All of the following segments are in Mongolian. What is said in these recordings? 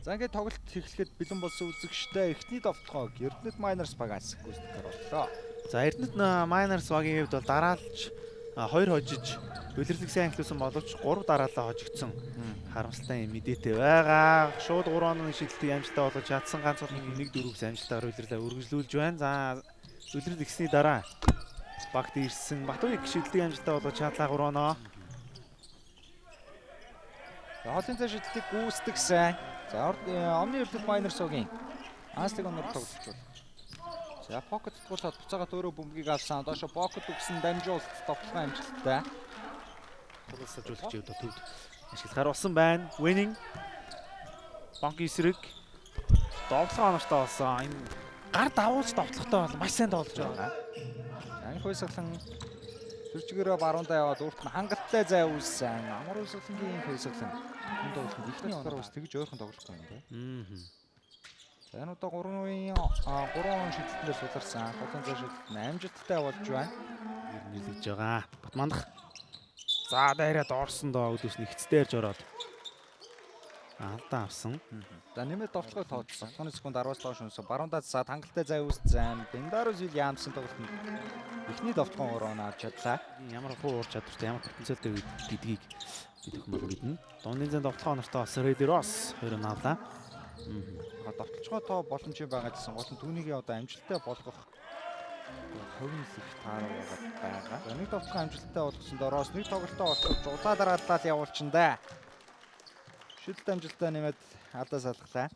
За ингээд тоглолт эхлэхэд бэлэн болсон үзэгчтэй эхний довтлогоо Эрдэнэт Miners багаас гүйцэтгэхээр боллоо. За Эрдэнэт Miners багийн хувьд бол дараалж 2 хожиж үлэрлэг сайн эхлүүлсэн боловч 3 дараалал хожигдсон. Харамсалтай юм мэдээтэй байгаа. Шууд 3 оны шидэлтийг амжилттай болгож чадсан ганц бол нэг дөрөвс амжилтаар үлэрлээ үргэлжлүүлж байна. За үлэрлэг ихсний дараа багт ирсэн Батбаяг шидэлтийг амжилттай болгож чадлаа 3 оноо. За хоолын цаа шидэлтийг гүйцэтгсэн. За Omni Эрдэнэт Miners-ийн Анслиг оноор тоглож байна. За pocket тулаад буцаагаад өөрөө бөмбөгийг авсан. Доошо pocket өгсөн дамжуулалт тоглох амжилттай. Тоглолцоожуулагч өдөө төвд ашиглахаар болсон байна. Winning. Банк эсрэг довтлогоо оноостой болсон. Энэ гар давуулж довтлохтой бол маш сайн тоглож байгаа. Анх хойсглан төрчгөрөө баруунда яваад өөрт нь хангалттай зай үүссэн. Амар хойсглангийн хойсглан энэ тоглолтод ихний оноор ус тэгж ойрхон тоглохгүй юм байна. За энэ удаа 3 он шидэлтэндээ суларсан. Хоолын цаа шидэлт амжилттай болж байна. Ер нь нэлж байгаа. Батмандах. За дайраад орсон доо өдөөс нэгцдээрж ороод алдаа авсан. За нэмээд довтлогоо тооцсон. 10 секунд 10-аас доош унсан. Баруунда засаад хангалттай зай үүссэн. Бендарус Вильямсын тоглолтод эхний довтлогоо 3 оноо авч чадлаа. Ямар хуу уур чадвартай, ямар потенциалтай гэдгийг бид хүмүүс мэднэ. Донны зэн довтлогоо нартай бас Red Rose 2 оноо авлаа. Довтлогоо тоо боломжтой байгаа гэсэн гол нь түүнийг одоо амжилттай болгох хувийн их таараа байгаа. За нэг довтлогоо амжилттай болгосон дороос нэг тоглолтоо олж удаа дараалал явуулчихна. Шидэлт амжилттай нэмээд алдаа салглаа.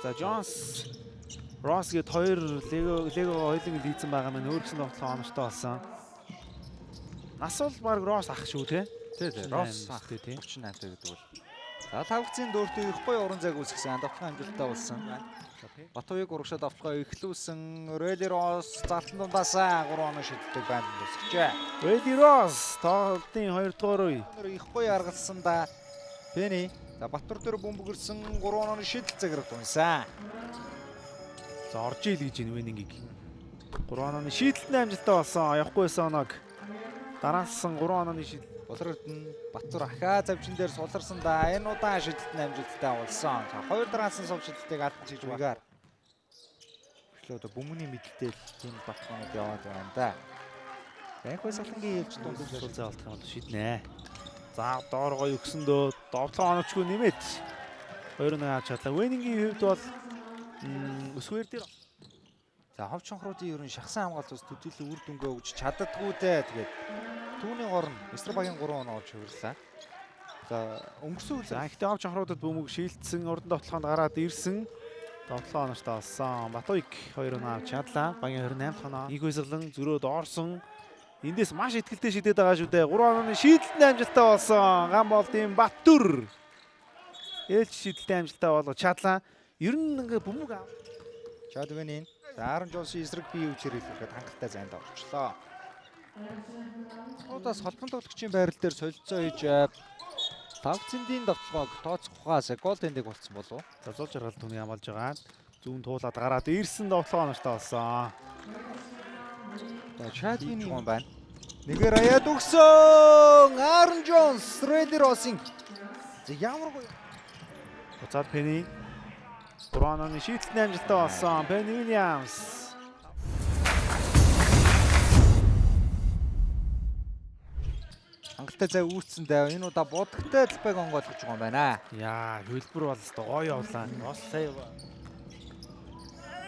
За Джонс Росс гээд 2 Лего хоёулын хийсэн байгаа маань өөр гэсэн довтлогоо оноостой болсон. Нас бол баг Росс ах шүү те. Тий. Росс ах тий 38 гэдэг бол. За тавгцын дөрөвт их гоё уран зайг үүсгэсэн. Довтлогоо амжилттай болсон. Батбаяг урагшаа довтлогоо эхлүүлсэн. Red Rose залтан дундаасаа 3 оноо шидэлтийг байна үүсгэжээ. Red Rose тоглолтын 2 дугаар үе. Их гоё аргалсан да. Penny. За Батбаяг дээр бөмбөгөрсөн 3 онооны шидэлт заграх унсан. За орж ийл гэж энэ Winning-ийг 3 онооны шидэлтний амжилттай болсон. Явахгүйсэн оноог дараалсан 3 онооны шидэлт. Болорд нь Батбаяг ахаа завчин дээр суларсан да. Энэ удаа шидэлтний амжилттай болсон. За 2 дараалсан сул шидэлтийг алдаж хийж байгаа. Өглөө одоо бөмбөний мэдлэлтэй тийм Батбаягд яваад байна да. Анх хойсглангийн хэлж дунд сул зай олдох юм бол шиднэ. За доор гоё өгсөндөө довтлогоо оноочгүй нэмээд 2 оноо авч чадлаа. Winning-ийн хувьд бол өсвөр дээр за хов чонхруудын ерөн шахсан хамгаалалт ус төдийлөн үр дүнгээ өгч чаддаггүй дээ. Тэгээд түүний горн Эсрэг багийн 3 оноо олж хувирлаа. За өнгөрсөн үйл ихтэй хов чонхруудад бөмбөг шилжсэн уран довтлогоонд гараад ирсэн. Довтлогоо оноостой болсон. Батбаяг 2 оноо авч чадлаа. Багийн 28 оноо. Нэг хойсглан зөрөөд орсон. Эндээс маш ихтгэлтэй шидэд байгаа шүү дээ. 3 онооны шийдэлтний амжилттай болсон. Ган болдын Баттүр. Ээлж шийдэлтний амжилттай болгож чадлаа. Ер нь ингээ бөмбөг ав. Чадвэнийн Аарон Джонсын эсрэг бие үчир хэлэхэд хангалттай зайд орчлоо. Удаас холбон тоглогчийн байрал дээр солилцоо хийж тавцэндийн довтлогоог тооцох ухаас гол тэндэг болцсон болов. За зул жаргал түүнийг амлаж байгаа. Зүүн туулаад гараад ирсэн довтлогоо оноостой болсон. За Чадвэний юм байна. Нэгээр аяад өгсөн Аарон Джонс Red Rose-ийн ямар гоё. Буцаад Penny 3 онооны шийдэлтний амжилттай болсон. Penny Williams. Хангалттай зай үүссэн даа. Энэ удаа будагтай талбайг онгойлгож байгаа юм байна. Яа, хөлбөр бол гоё явлаа. Рос сая.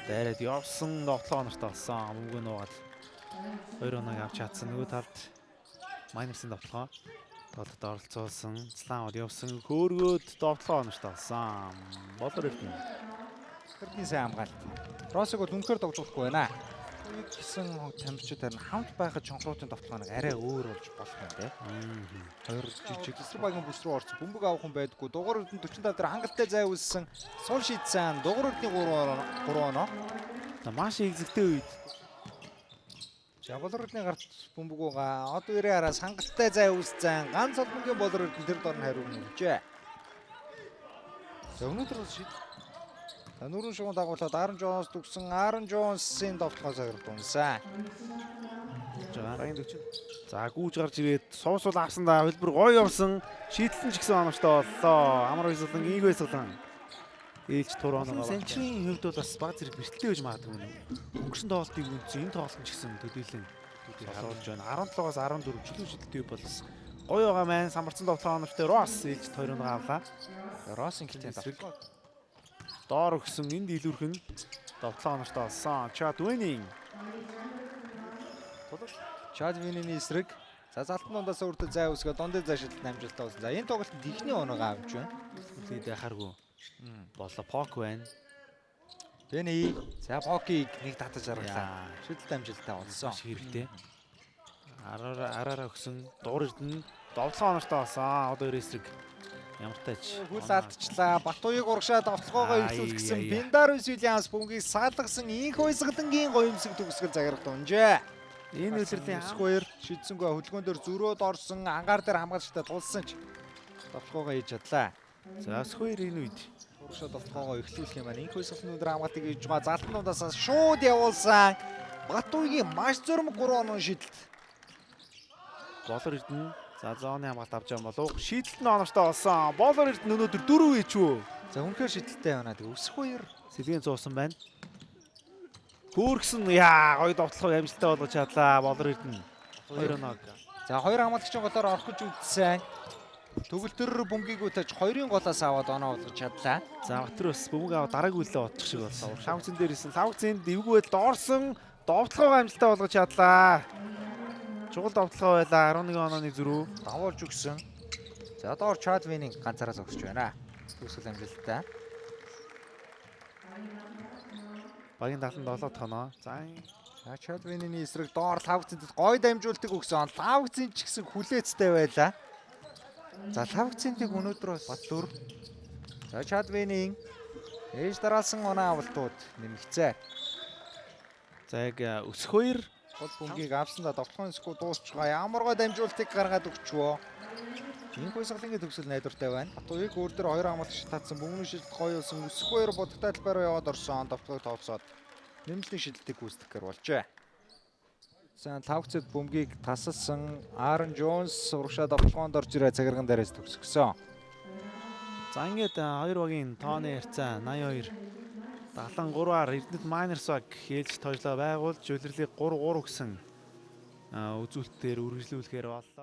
Дайраад явсан довтлогоо оноостой болсон. Мөнгө нуугаад 2 оноог авч чадсан. Нөгөө талд Miners-ийн довтлогоо тоглолтод оролцуулсан. Слаамд явсан. Хөөргөөд довтлогоо оноостой болсон. Болор ирдэн. Тэрний сайн хамгаалт. Росыг бол үнэхээр догжуулахгүй байна. Нэг гэсэн тамирчид харин хамт байхад чонхруудын довтлогоог арай өөр болж болох юм дээ. Хоёр жижиг эсрэг багийн бүс рүү орсон. Бөмбөг авах юм байдгүй. Дугаар өрдөн 45 дээр хангалттай зай үүссэн. Сул шийдсэн. Дугаар өрдний 3 оноо. За маш ихзэгтэй үед. За болор өрдний гарт бөмбөг байгаа. Одоо ирээ араас хангалттай зай үүссэн. Ганц холбонгийн болор өрдөн тэр дор нь хариу өгчээ. За өнөөдөр шийд. За нүүрэн шугуун дагуулад Аарон Джонс төгсөн. Аарон Джонсын довтлогоо загвар дунсан. орж байгаа. Багийн 40. За гүүж гарч ирээд суусуул авсан да хөлбөр гоё явсан. Шийдэлсэн ч гэсэн оновчтой боллоо. Амар Баясгалан ийг Баясгалан. Ээлж тур оноогоо. Санчрын хувьд бол бас баг зэрэг бэртэлтэй байж магадгүй юм. Өнгөрсөн тоглолтыг үнцэн энэ тоглолт ч гэсэн төдийлөн харуулж байна. 17-аас 14 чөлөө шидэлтэй бол бас гоё байгаа маань самарцсан тоглолт оновчтой Росс ээлж 2 оноо авлаа. Россын гэлтэй давтал. Доор өгсөн энд илүүрхэн тоглолт оновчтой болсон. Chad winning. Chadwin-ийн эсрэг. За залтнуудаас өөртөө зай үсгээ дондын зайшилт намжилтаа болсон. За энэ тоглолтод ихний оноогоо авч байна. Тэгээд яхааргүй. Болоо Пок байна. Тэний за Покийг нэг татаж аргалаа. Шидэлт амжилтаа олсон. Маш хэрэгтэй. Араараа өгсөн дуур эрдэнэ довтлогоо оновчтой болсон. Одоо эсрэг ямар тач Хүл алдчихлаа. Батуйг урагшаад довтлогоогоо ихлүүлсэн. Биндарус Уильямс бөмбөгийг салгасан. Инх Баясгалангийн гоёмсог төгсгөл заграх дунжээ. Энэ үйлрлийн хоёр шидсэнгөө хөдөлгөөн дээр зөрөөд орсон ангаар дээр хамгаалагчтай тулсан ч довтлогоогоо хийж чадлаа. За хоёр энэ үед урагшаад довтлогоогоо ихлүүлэх юм байна. Инх Баясгалан өдөр хамгаалтыг хийж байгаа. Залтнуудаас шууд явуулсан. Батуйгийн маш зөрөм 3 оноо шидэлт. Болор эрдэнэ за зооны хамгаалт авч байгаа болов. Шийдэлт нь оновчтой болсон. Болор эрдэнэ өнөөдөр 4 ийч үү. За үнэхээр шидэлтэй байна. Тэг өсөх хоёр сэлгийн зуусан байна. Хөөргсөн яа гоё довтлогоо амжилттай болгож чадлаа. Болор эрдэнэ 2 оноо. За хоёр хамгаалагчийн голоор орох гэж үзсэн. Тэгвэл тэр бөмбөгийг үтэж хоёрын голоос аваад оноо болгож чадлаа. За Батөр бас бөмбөг аваад дараагүй лээ бодчих шиг болсон. Лавцэн дээр исэн. Лавцэнд эвгүйд доорсон довтлогоо амжилттай болгож чадлаа. Чугал довтлогоо байлаа 11 онооны зөрүү давуулж өгсөн. За доор Chadwin-ийн ганцаараа зогсож байна. Төгсгөл амжилттай. Багийн 77 тоноо. За Chadwin-ийн эсрэг доор Лавцэнд гой дамжуултыг өгсөн. Лавцэн ч гэсэн хүлээцтэй байлаа. За Лавцэндийг өнөөдөр Батүр. За Chadwin-ийн ээж дараалсан оноо авалтууд нэмэгцээ. За яг өсөх хоёр гол бөмбөгийг авсан да довтлогын эсгүй дуусчихгаа. Ямар гой дамжуултыг гаргаад өгчвөө. Инх Баясгалангийн төгсгөл найдвартай байна. Батуйг өөр дөр хоёр хамгаалагч татсан бөмбөгийн шидэлт гоё болсон. Өсөх хоёр бодогтой талбараа яваад орсон. Довтлогыг тооцоод нэмэлтийн шидэлтийг гүйцэтгэхэр болжээ. За Лавцэд бөмбөгийг тасалсан Аарон Джонс урагшаа довтлогоонд орж ирээ цагирган дээрээс төгсгсөн. за ингээд хоёр багийн тооны харьцаа 82 73-аар Эрдэнэт Miners баг ээлж тойжлоо байгуулж улирлыг 3-3 гэсэн үзүүлэлтээр үргэлжлүүлэхээр боллоо.